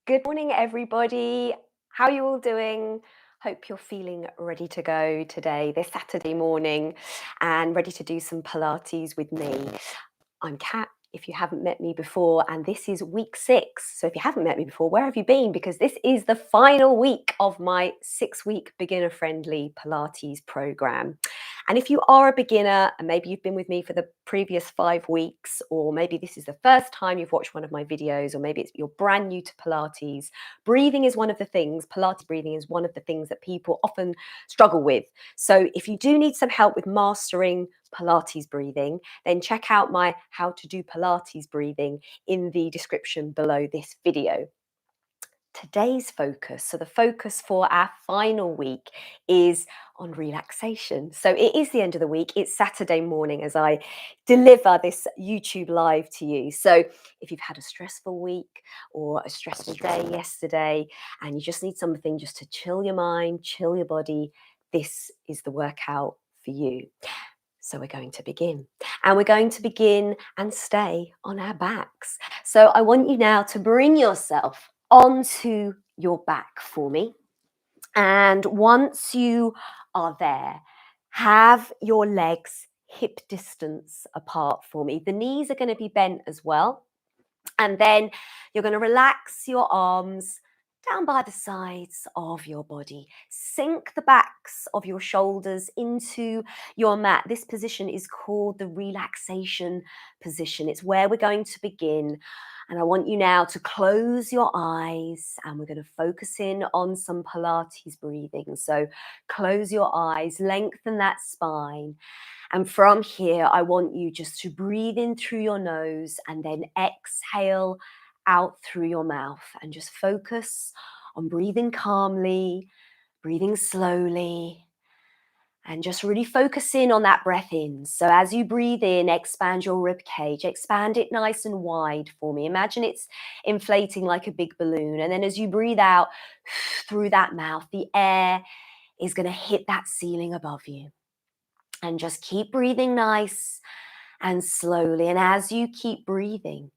Good morning, everybody. How are you all doing? Hope you're feeling ready to go today, this Saturday morning, and ready to do some Pilates with me. I'm Kat, if you haven't met me before, and this is week 6. So if you haven't met me before, where have you been? Because this is the final week of my 6-week beginner-friendly Pilates program. And if you are a beginner, and maybe you've been with me for the previous 5 weeks, or maybe this is the first time you've watched one of my videos, or maybe you're brand new to Pilates, breathing is one of the things, Pilates breathing is one of the things that people often struggle with. So if you do need some help with mastering Pilates breathing, then check out my How to Do Pilates breathing in the description below this video. Today's focus, so the focus for our final week is on relaxation. So it is the end of the week. It's Saturday morning as I deliver this YouTube live to you. So if you've had a stressful week or a stressful day yesterday and you just need something just to chill your mind, chill your body, this is the workout for you. So we're going to begin. And we're going to begin and stay on our backs. So I want you now to bring yourself onto your back for me. And once you are there, have your legs hip distance apart for me. The knees are going to be bent as well. And then you're going to relax your arms down by the sides of your body. Sink the backs of your shoulders into your mat. This position is called the relaxation position. It's where we're going to begin. And I want you now to close your eyes and we're going to focus in on some Pilates breathing. So close your eyes, lengthen that spine. And from here, I want you just to breathe in through your nose and then exhale out through your mouth and just focus on breathing calmly, breathing slowly, and just really focus in on that breath in. So as you breathe in, expand your rib cage, expand it nice and wide for me. Imagine it's inflating like a big balloon. And then as you breathe out through that mouth, the air is going to hit that ceiling above you. And just keep breathing nice and slowly. And as you keep breathing,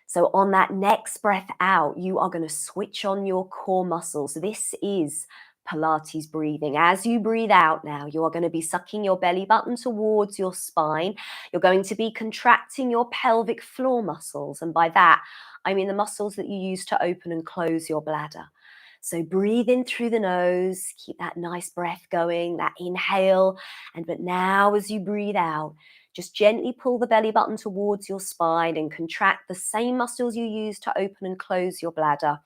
so on that next breath out, you are going to switch on your core muscles. This is Pilates breathing. As you breathe out now, you are going to be sucking your belly button towards your spine. You're going to be contracting your pelvic floor muscles. And by that, I mean the muscles that you use to open and close your bladder. So breathe in through the nose, keep that nice breath going, that inhale. But now as you breathe out, just gently pull the belly button towards your spine and contract the same muscles you use to open and close your bladder.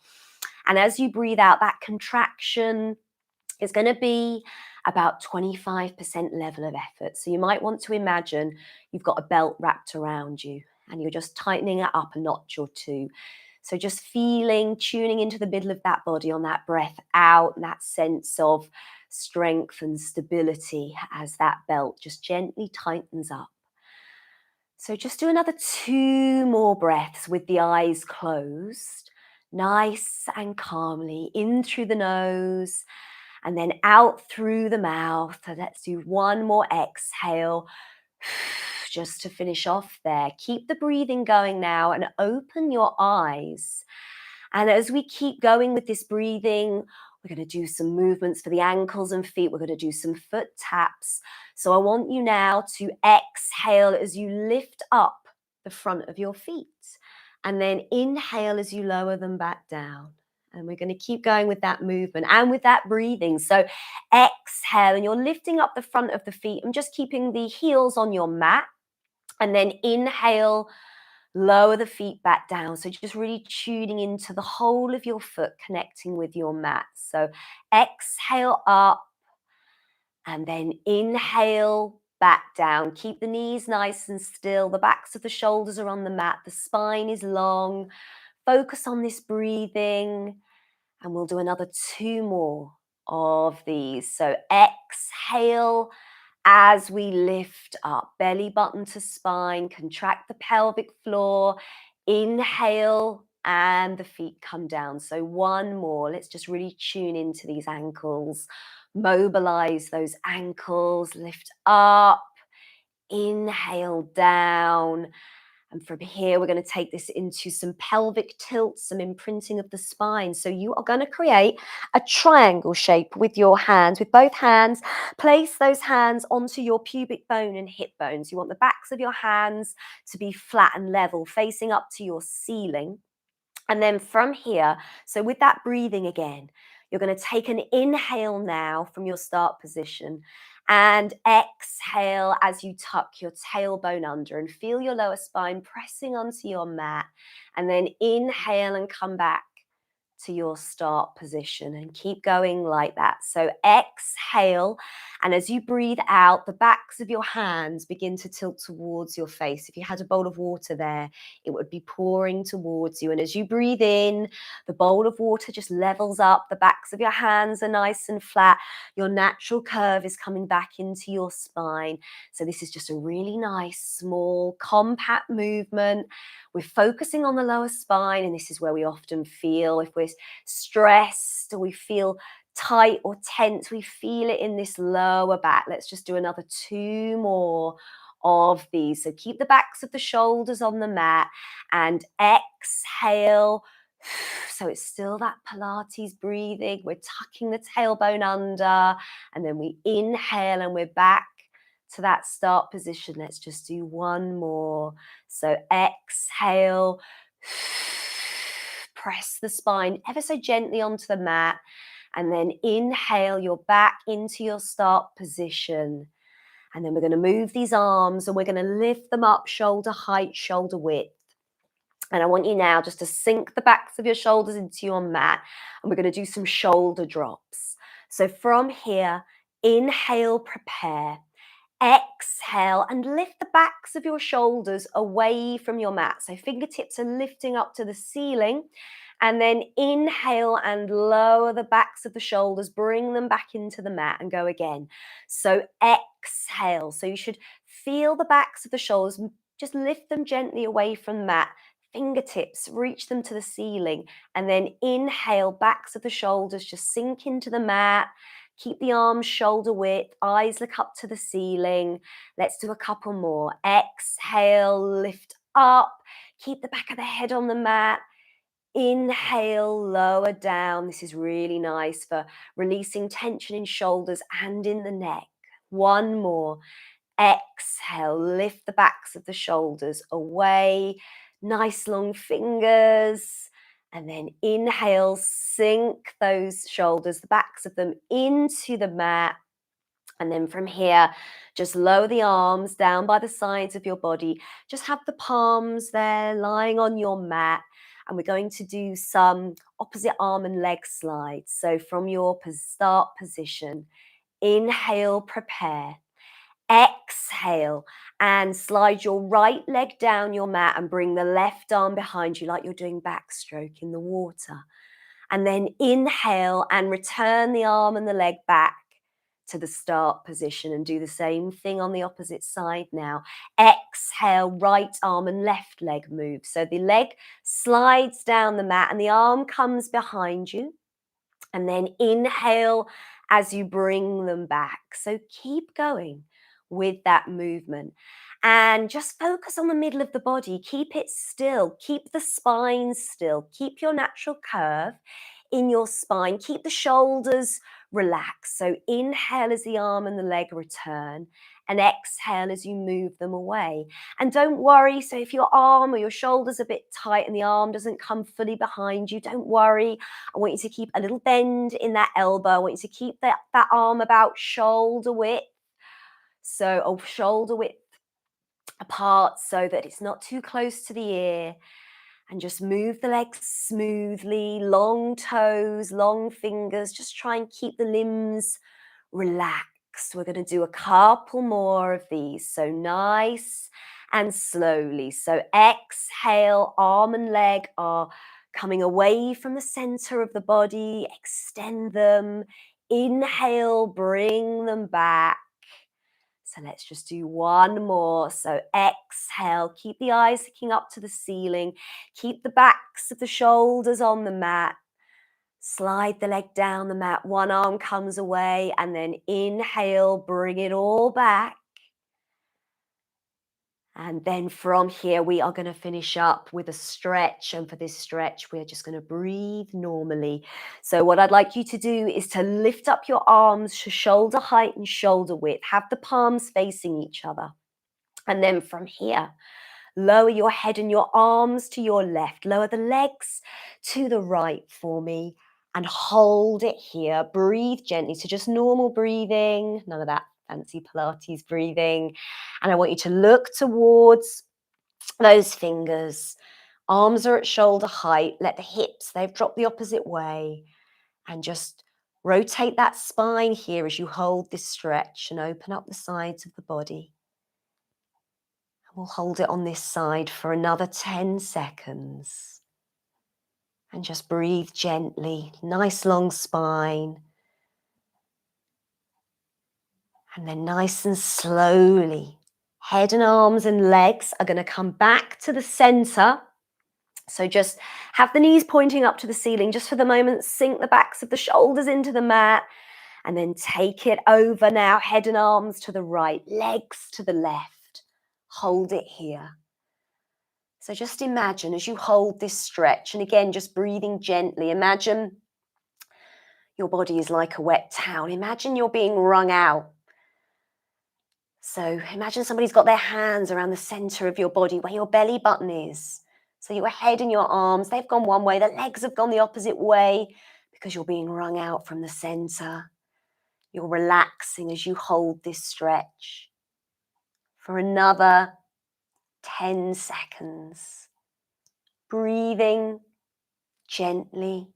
And as you breathe out, that contraction is going to be about 25% level of effort. So you might want to imagine you've got a belt wrapped around you and you're just tightening it up a notch or two. So just feeling, tuning into the middle of that body on that breath out, and that sense of strength and stability as that belt just gently tightens up. So just do another 2 more breaths with the eyes closed, nice and calmly, in through the nose and then out through the mouth. So let's do 1 more exhale just to finish off there. Keep the breathing going now and open your eyes. And as we keep going with this breathing, we're going to do some movements for the ankles and feet. We're going to do some foot taps. So I want you now to exhale as you lift up the front of your feet. And then inhale as you lower them back down. And we're going to keep going with that movement and with that breathing. So exhale and you're lifting up the front of the feet and just keeping the heels on your mat. And then inhale, lower the feet back down. So just really tuning into the whole of your foot, connecting with your mat. So exhale up and then inhale back down. Keep the knees nice and still. The backs of the shoulders are on the mat. The spine is long. Focus on this breathing. And we'll do another 2 more of these. So exhale as we lift up, belly button to spine, contract the pelvic floor, inhale, and the feet come down. So 1 more. Let's just really tune into these ankles, mobilize those ankles, lift up, inhale down, And from here, we're going to take this into some pelvic tilts, some imprinting of the spine. So you are going to create a triangle shape with your hands, with both hands. Place those hands onto your pubic bone and hip bones. You want the backs of your hands to be flat and level, facing up to your ceiling. And then from here, so with that breathing again, you're going to take an inhale now from your start position and exhale as you tuck your tailbone under and feel your lower spine pressing onto your mat. And then inhale and come back to your start position and keep going like that. So exhale, and as you breathe out, the backs of your hands begin to tilt towards your face. If you had a bowl of water there, it would be pouring towards you. And as you breathe in, the bowl of water just levels up. The backs of your hands are nice and flat. Your natural curve is coming back into your spine. So this is just a really nice, small, compact movement. We're focusing on the lower spine, and this is where we often feel, if we're stressed or we feel tight or tense, we feel it in this lower back. Let's just do another 2 more of these. So keep the backs of the shoulders on the mat and exhale. So it's still that Pilates breathing. We're tucking the tailbone under, and then we inhale and we're back to that start position. Let's just do 1 more. So exhale, press the spine ever so gently onto the mat, and then inhale, you're back into your start position. And then we're going to move these arms and we're going to lift them up shoulder height, shoulder width. And I want you now just to sink the backs of your shoulders into your mat, and we're going to do some shoulder drops. So from here, inhale, prepare. Exhale and lift the backs of your shoulders away from your mat. So fingertips are lifting up to the ceiling. And then inhale and lower the backs of the shoulders, bring them back into the mat and go again. So exhale. So you should feel the backs of the shoulders, just lift them gently away from the mat. Fingertips, reach them to the ceiling. And then inhale, backs of the shoulders, just sink into the mat. Keep the arms shoulder width, eyes look up to the ceiling. Let's do a couple more. Exhale, lift up. Keep the back of the head on the mat. Inhale, lower down. This is really nice for releasing tension in shoulders and in the neck. 1 more. Exhale, lift the backs of the shoulders away. Nice long fingers. And then inhale, sink those shoulders, the backs of them into the mat. And then from here, just lower the arms down by the sides of your body. Just have the palms there lying on your mat. And we're going to do some opposite arm and leg slides. So from your start position, inhale, prepare. Exhale and slide your right leg down your mat and bring the left arm behind you like you're doing backstroke in the water. And then inhale and return the arm and the leg back to the start position and do the same thing on the opposite side now. Exhale, right arm and left leg move. So the leg slides down the mat and the arm comes behind you. And then inhale as you bring them back. So keep going with that movement. And just focus on the middle of the body. Keep it still. Keep the spine still. Keep your natural curve in your spine. Keep the shoulders relaxed. So inhale as the arm and the leg return, and exhale as you move them away. And don't worry. So if your arm or your shoulder's a bit tight and the arm doesn't come fully behind you, don't worry. I want you to keep a little bend in that elbow. I want you to keep that arm about shoulder width. So shoulder width apart so that it's not too close to the ear. And just move the legs smoothly, long toes, long fingers. Just try and keep the limbs relaxed. We're going to do a couple more of these. So nice and slowly. So exhale, arm and leg are coming away from the center of the body. Extend them. Inhale, bring them back. So let's just do 1 more. So exhale, keep the eyes looking up to the ceiling. Keep the backs of the shoulders on the mat. Slide the leg down the mat. One arm comes away, and then inhale, bring it all back. And then from here, we are going to finish up with a stretch. And for this stretch, we're just going to breathe normally. So what I'd like you to do is to lift up your arms to shoulder height and shoulder width. Have the palms facing each other. And then from here, lower your head and your arms to your left. Lower the legs to the right for me. And hold it here. Breathe gently. So just normal breathing. None of that fancy Pilates breathing. And I want you to look towards those fingers. Arms are at shoulder height. Let the hips, they've dropped the opposite way. And just rotate that spine here as you hold this stretch and open up the sides of the body. We'll hold it on this side for another 10 seconds. And just breathe gently. Nice long spine. And then nice and slowly, head and arms and legs are going to come back to the center. So just have the knees pointing up to the ceiling. Just for the moment, sink the backs of the shoulders into the mat. And then take it over now, head and arms to the right, legs to the left. Hold it here. So just imagine as you hold this stretch, and again, just breathing gently, imagine your body is like a wet towel. Imagine you're being wrung out. So imagine somebody's got their hands around the center of your body where your belly button is. So your head and your arms, they've gone one way, the legs have gone the opposite way because you're being wrung out from the center. You're relaxing as you hold this stretch for another 10 seconds. Breathing gently.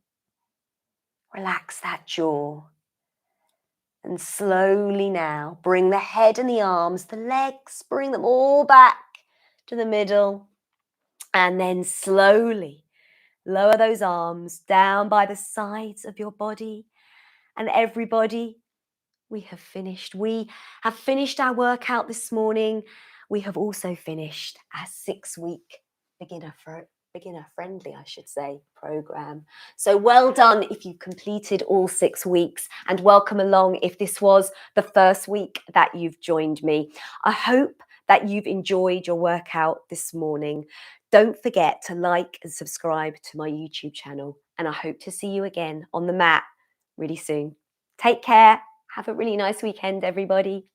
Relax that jaw. And slowly now, bring the head and the arms, the legs, bring them all back to the middle. And then slowly lower those arms down by the sides of your body. And everybody, we have finished. We have finished our workout this morning. We have also finished our 6-week beginner friendly, I should say, program. So well done if you completed all 6 weeks, and welcome along if this was the first week that you've joined me. I hope that you've enjoyed your workout this morning. Don't forget to like and subscribe to my YouTube channel, and I hope to see you again on the mat really soon. Take care. Have a really nice weekend, everybody.